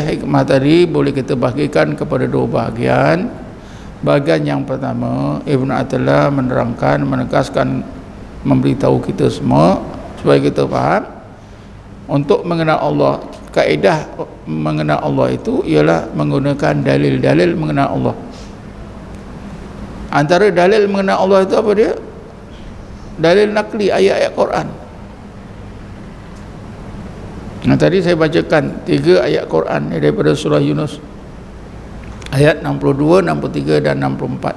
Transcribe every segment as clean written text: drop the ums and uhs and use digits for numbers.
hikmah tadi boleh kita bahagikan kepada dua bahagian. Bahagian yang pertama, Ibn Athaillah menerangkan, menegaskan, memberitahu kita semua supaya kita faham, untuk mengenal Allah, kaedah mengenal Allah itu ialah menggunakan dalil-dalil mengenal Allah. Antara dalil mengenal Allah itu apa dia? Dalil nakli, ayat-ayat Quran. Nah, tadi saya bacakan 3 ayat Quran daripada surah Yunus, ayat 62, 63 dan 64.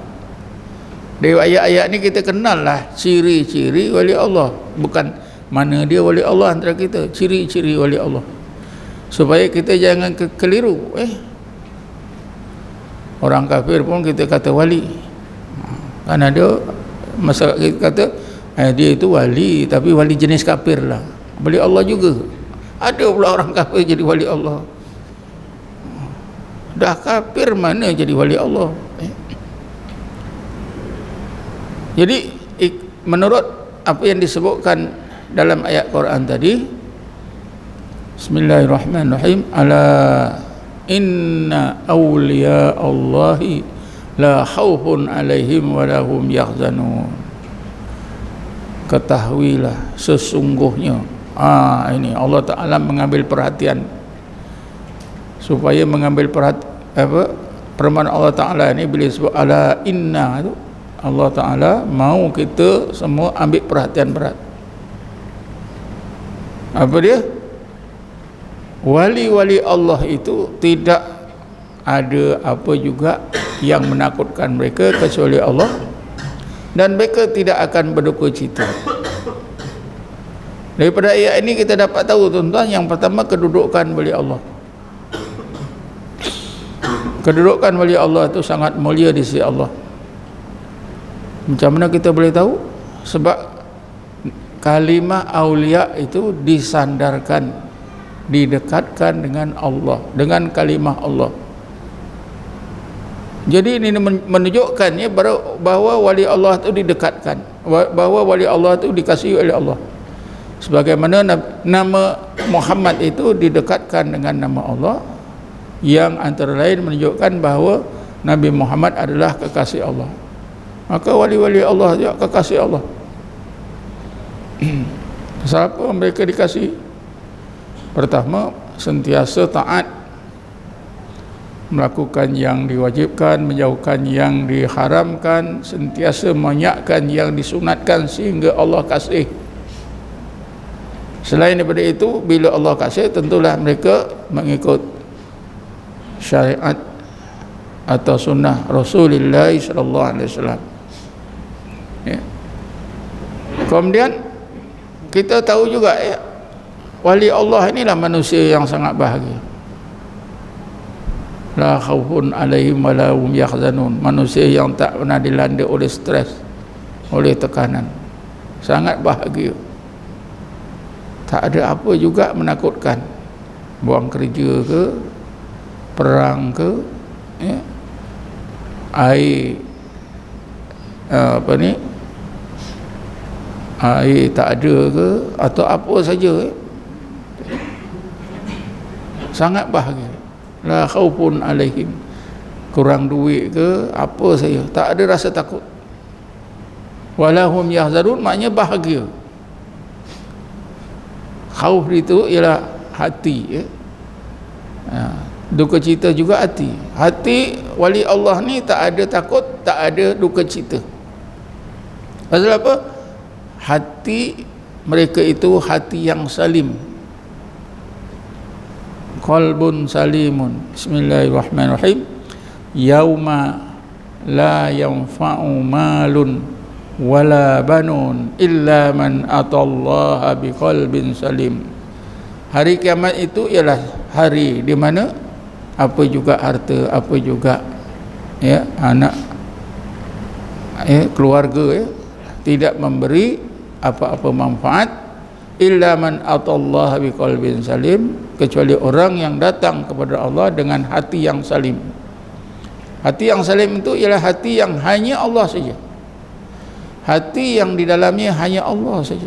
Dari ayat-ayat ni kita kenal lah ciri-ciri wali Allah. Bukan mana dia wali Allah antara kita, ciri-ciri wali Allah, supaya kita jangan keliru. Orang kafir pun kita kata wali, kan ada masyarakat kita kata dia itu wali, tapi wali jenis kafir lah. Wali Allah juga ada pula orang kafir jadi wali Allah. Dah kafir mana jadi wali Allah? Jadi menurut apa yang disebutkan dalam ayat Quran tadi, Bismillahirrahmanirrahim, ala inna awliya Allahi la khawfun alaihim wa lahum yahzanun. Ketahuilah sesungguhnya, ini Allah Ta'ala mengambil perhatian, supaya mengambil permohonan Allah Ta'ala ini bila sebut ala inna itu, Allah Ta'ala mau kita semua ambil perhatian berat. Apa dia? Wali-wali Allah itu tidak ada apa juga yang menakutkan mereka kecuali Allah, dan mereka tidak akan berduka cita. Daripada ayat ini kita dapat tahu, tuan-tuan, yang pertama kedudukan wali Allah. Kedudukan wali Allah itu sangat mulia di sisi Allah. Macam mana kita boleh tahu? Sebab kalimah aulia itu disandarkan, didekatkan dengan Allah, dengan kalimah Allah. Jadi ini menunjukkannya bahawa wali Allah itu didekatkan, bahawa wali Allah itu dikasihi oleh Allah. Sebagaimana nama Muhammad itu didekatkan dengan nama Allah, yang antara lain menunjukkan bahawa Nabi Muhammad adalah kekasih Allah. Maka wali-wali Allah juga kekasih Allah. Siapa mereka dikasihi? Pertama, sentiasa taat, melakukan yang diwajibkan, menjauhkan yang diharamkan, sentiasa menyakkan yang disunatkan sehingga Allah kasih. Selain daripada itu, bila Allah kasih, tentulah mereka mengikut syariat atau sunnah Rasulullah sallallahu alaihi wasallam. Kemudian kita tahu juga wali Allah inilah manusia yang sangat bahagia. La khaufun alaihim wa la hum yahzanun. Manusia yang tak pernah dilanda oleh stres, oleh tekanan, sangat bahagia. Tak ada apa juga menakutkan, buang kerja ke, perang ke, air air tak ada ke, atau apa saja, sangat bahagia. La khaufun alaihim, kurang duit ke, apa saja, tak ada rasa takut. Walahum yahzarun, maknanya bahagia. Khauf itu ialah hati, duka cita juga hati. Hati wali Allah ni tak ada takut, tak ada duka cita. Pasal apa? Hati mereka itu hati yang salim, qalbun salimun. Bismillahirrahmanirrahim. Yauma la yanfa'u malun wala banun illa man atallaha biqalbin salim. Hari kiamat itu ialah hari di mana apa juga harta, apa juga anak, keluarga tidak memberi apa-apa manfaat, illa man atallaha biqalbin salim, kecuali orang yang datang kepada Allah dengan hati yang salim. Hati yang salim itu ialah hati yang hanya Allah saja, hati yang di dalamnya hanya Allah saja.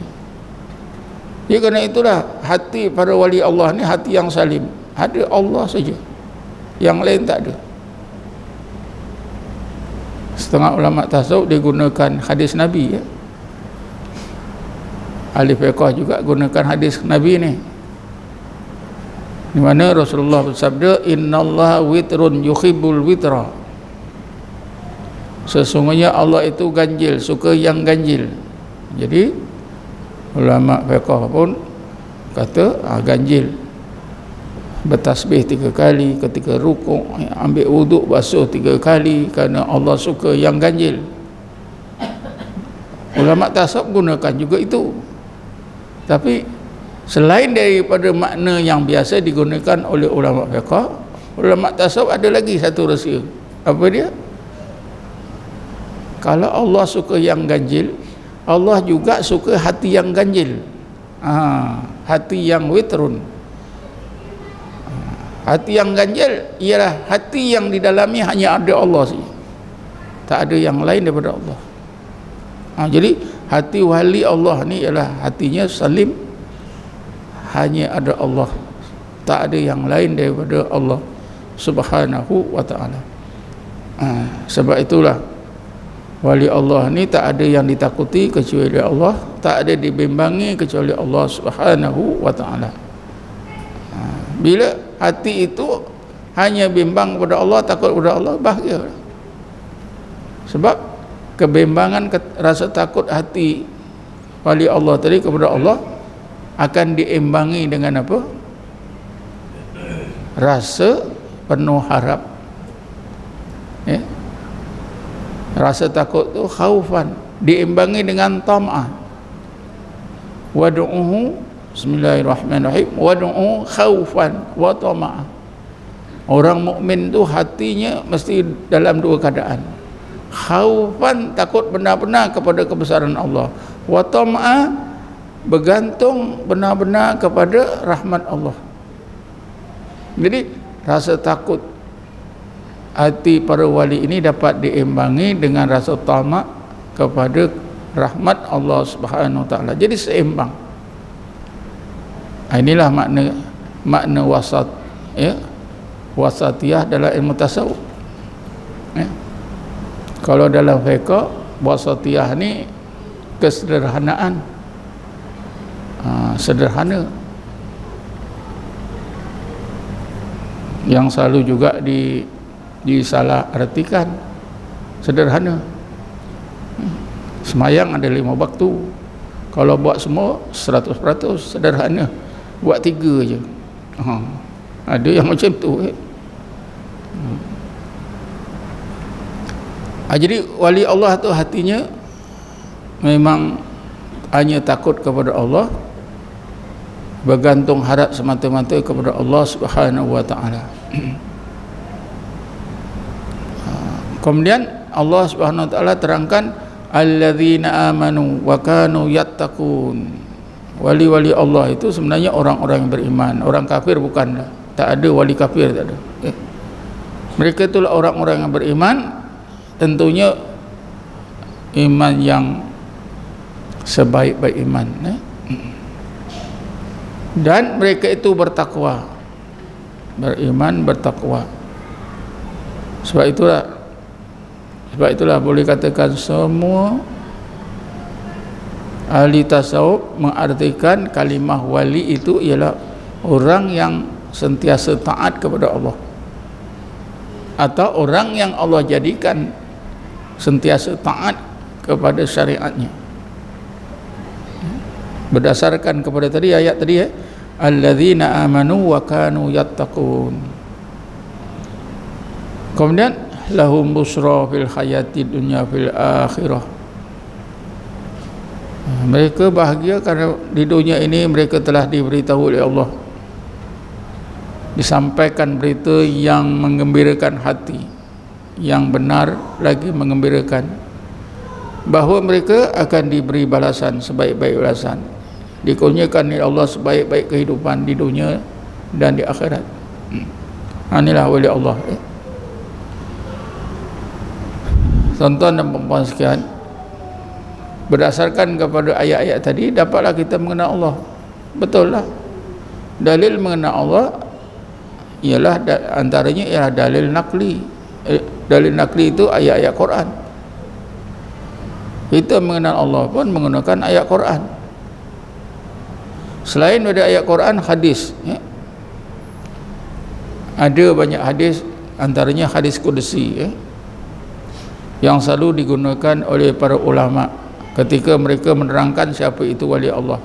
Jadi kerana itulah hati para wali Allah ni hati yang salim. ada Allah saja, yang lain tak ada. Setengah ulama tasawuf dia gunakan hadis Nabi, ya. Ahli fiqh juga gunakan hadis Nabi ni, di mana Rasulullah bersabda, innallaha witrun yuhibbul witra. Sesungguhnya Allah itu ganjil, suka yang ganjil. Jadi ulama fiqh pun kata ganjil bertasbih 3 kali, ketika rukuk ambil wuduk basuh 3 kali, kerana Allah suka yang ganjil. Ulama tasawuf gunakan juga itu. Tapi selain daripada makna yang biasa digunakan oleh ulama fiqh, ulama tasawuf ada lagi satu rahsia. Apa dia? Kalau Allah suka yang ganjil, Allah juga suka hati yang ganjil, hati yang witrun. Hati yang ganjil ialah hati yang di dalamnya hanya ada Allah saja, tak ada yang lain daripada Allah. Jadi hati wali Allah ni ialah hatinya salim, hanya ada Allah, tak ada yang lain daripada Allah Subhanahu wa ta'ala. Sebab itulah wali Allah ni tak ada yang ditakuti kecuali Allah, tak ada dibimbangi kecuali Allah Subhanahu wa ta'ala. Bila hati itu hanya bimbang kepada Allah, takut kepada Allah, bahagia. Sebab kebimbangan, rasa takut hati wali Allah tadi kepada Allah akan diimbangi dengan apa? Rasa penuh harap, ya? Rasa takut tu khaufan, diimbangi dengan tam'ah. Wad'uhu, bismillahirrahmanirrahim, wad'u khaufan wa tama'ah. Orang mukmin tu hatinya mesti dalam 2 keadaan. Khaufan, takut benar-benar kepada kebesaran Allah. Wa tama'ah, bergantung benar-benar kepada rahmat Allah. Jadi rasa takut hati para wali ini dapat diimbangi dengan rasa tamak kepada rahmat Allah Subhanahu wa ta'ala. Jadi seimbang. Inilah makna wasat, ya, wasatiyah dalam ilmu tasawuf, ya. Kalau dalam fiqh, wasatiyah ni kesederhanaan, sederhana, yang selalu juga disalah artikan. Sederhana. Semayang ada 5 waktu, kalau buat semua 100% sederhana. Buat 3 je. Ada yang macam tu, jadi wali Allah tu hatinya memang hanya takut kepada Allah, bergantung harap semata-mata kepada Allah Subhanahu wa ta'ala. Kemudian Allah Subhanahu wa ta'ala terangkan, alladzina amanu wa kanu yattaqun. Wali-wali Allah itu sebenarnya orang-orang yang beriman. Orang kafir bukanlah, tak ada wali kafir, tak ada. Mereka itulah orang-orang yang beriman, tentunya iman yang sebaik-baik iman, dan mereka itu bertakwa, beriman, bertakwa. Sebab itulah boleh katakan semua ahli tasawuf mengartikan kalimah wali itu ialah orang yang sentiasa taat kepada Allah, atau orang yang Allah jadikan sentiasa taat kepada syariatnya, berdasarkan kepada tadi ayat tadi, alladzina amanu wa kanu yattaqun. Kemudian lahum busra fil hayati dunya fil akhirah. Mereka bahagia kerana di dunia ini mereka telah diberitahu oleh Allah, disampaikan berita yang menggembirakan hati, yang benar lagi menggembirakan, bahawa mereka akan diberi balasan sebaik-baik balasan, dikurniakan oleh Allah sebaik-baik kehidupan di dunia dan di akhirat. Inilah wali Allah. Tuan-tuan dan puan-puan sekalian, berdasarkan kepada ayat-ayat tadi dapatlah kita mengenal Allah. Betul lah, dalil mengenal Allah ialah antaranya ialah dalil nakli. Dalil nakli itu ayat-ayat Quran. Kita mengenal Allah pun menggunakan ayat Quran. Selain dari ayat Quran, hadis, ya. Ada banyak hadis, antaranya hadis qudsi, ya, yang selalu digunakan oleh para ulama ketika mereka menerangkan siapa itu wali Allah.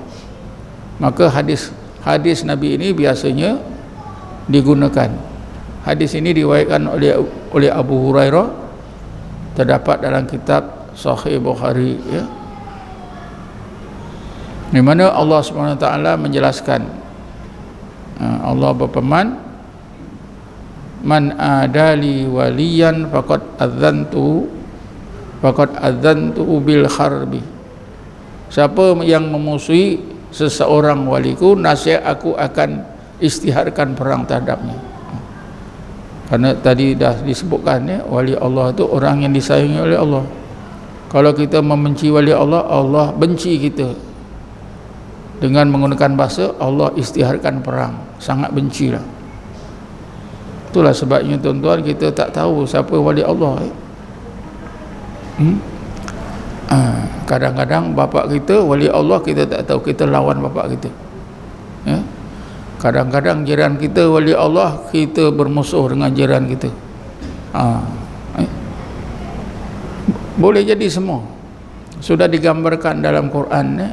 Maka hadis Nabi ini biasanya digunakan. Hadis ini diriwayatkan oleh Abu Hurairah, terdapat dalam kitab Sahih Bukhari, ya, di mana Allah SWT menjelaskan, Allah berfirman, man adali waliyan faqad adzantu bil harbi. Siapa yang memusuhi seseorang waliku, nasihat aku akan istiharkan perang terhadapnya. Karena tadi dah disebutkan, ya, wali Allah itu orang yang disayangi oleh Allah. Kalau kita membenci wali Allah, Allah benci kita. Dengan menggunakan bahasa, Allah istiharkan perang, sangat bencilah. Itulah sebabnya tuan-tuan, kita tak tahu siapa wali Allah, ya. Kadang-kadang bapak kita wali Allah, kita tak tahu, kita lawan bapak kita, ya. Kadang-kadang jiran kita wali Allah, kita bermusuh dengan jiran kita. Boleh jadi semua. Sudah digambarkan dalam Quran, ya.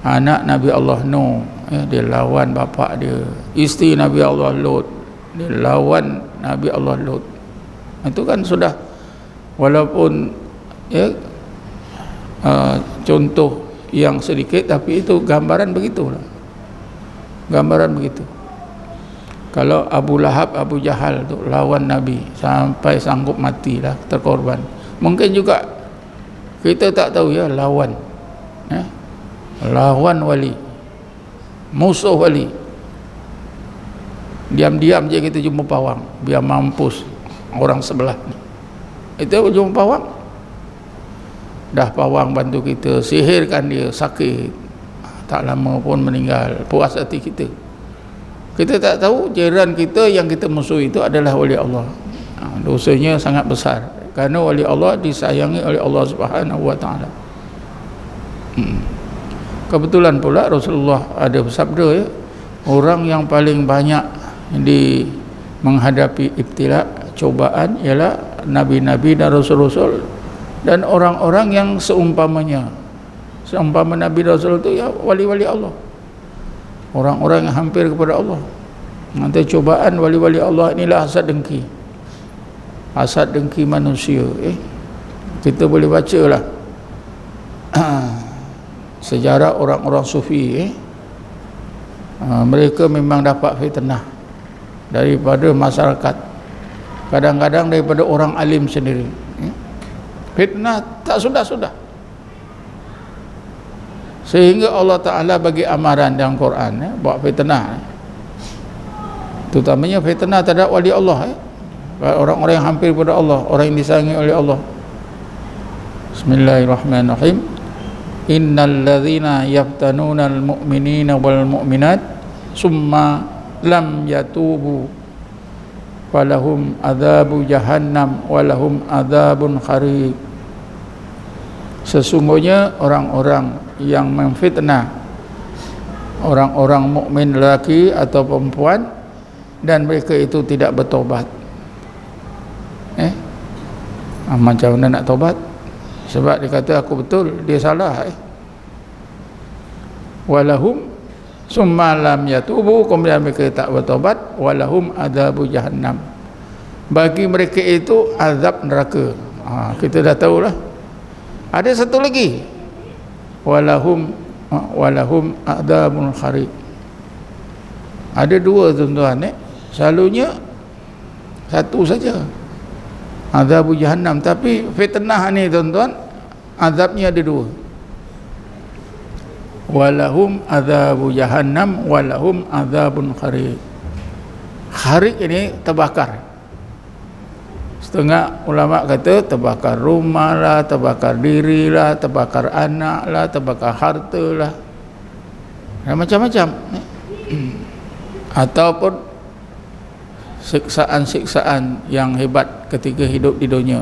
Anak Nabi Allah Nuh, ya, dia lawan bapak dia. Isteri Nabi Allah Lut, dia lawan Nabi Allah Lut. Itu kan sudah, walaupun, ya, contoh yang sedikit, tapi itu gambaran begitulah. Gambaran begitu. Kalau Abu Lahab, Abu Jahal tu lawan Nabi sampai sanggup matilah, terkorban. Mungkin juga kita tak tahu, ya, lawan, ya, lawan wali, musuh wali. Diam-diam je kita jumpa pawang, biar mampus orang sebelah ni. Itu jumpa pawang, dah pawang bantu kita, sihirkan dia, sakit, tak lama pun meninggal, puas hati kita. Kita tak tahu jiran kita yang kita musuh itu adalah wali Allah. Dosanya sangat besar, kerana wali Allah disayangi oleh Allah Subhanahu wa taala. Kebetulan pula Rasulullah ada bersabda, ya, orang yang paling banyak menghadapi ibtila, cobaan, ialah nabi-nabi dan rasul-rasul dan orang-orang yang seumpamanya. Seumpama Nabi Rasul itu, ya, wali-wali Allah, orang-orang yang hampir kepada Allah. Nanti cobaan wali-wali Allah inilah hasad dengki, hasad dengki manusia. Kita boleh baca lah sejarah orang-orang sufi, mereka memang dapat fitnah daripada masyarakat, kadang-kadang daripada orang alim sendiri. Fitnah tak sudah-sudah, sehingga Allah Ta'ala bagi amaran dalam Quran, ya, buat fitnah, terutamanya fitnah terhadap wali Allah, ya, orang-orang yang hampir kepada Allah, orang yang disayangi oleh Allah. Bismillahirrahmanirrahim. Innal ladzina yaftanuna al-mu'minina wal mu'minat summa lam yatubu walahum adzabu jahannam walahum adzabun khariq. Sesungguhnya orang-orang yang memfitnah orang-orang mukmin lelaki atau perempuan dan mereka itu tidak bertobat, macam mana nak tobat? Sebab dia kata aku betul, dia salah. Walahum summa lam yatubu, kemudian mereka tak bertobat, walahum adzabu jahannam, bagi mereka itu azab neraka. Kita dah tahulah. Ada satu lagi, walahum adzabun khariq. Ada dua, tuan-tuan, selalunya satu saja, azab jahannam, tapi fitnah ni, tuan-tuan, azabnya ada dua. Walahum adzabu jahannam walahum adzabun khariq. Khariq ini terbakar. Setengah ulama kata terbakar rumah lah, terbakar diri lah, terbakar anak lah, terbakar harta lah, macam-macam. Ataupun siksaan-siksaan yang hebat ketika hidup di dunia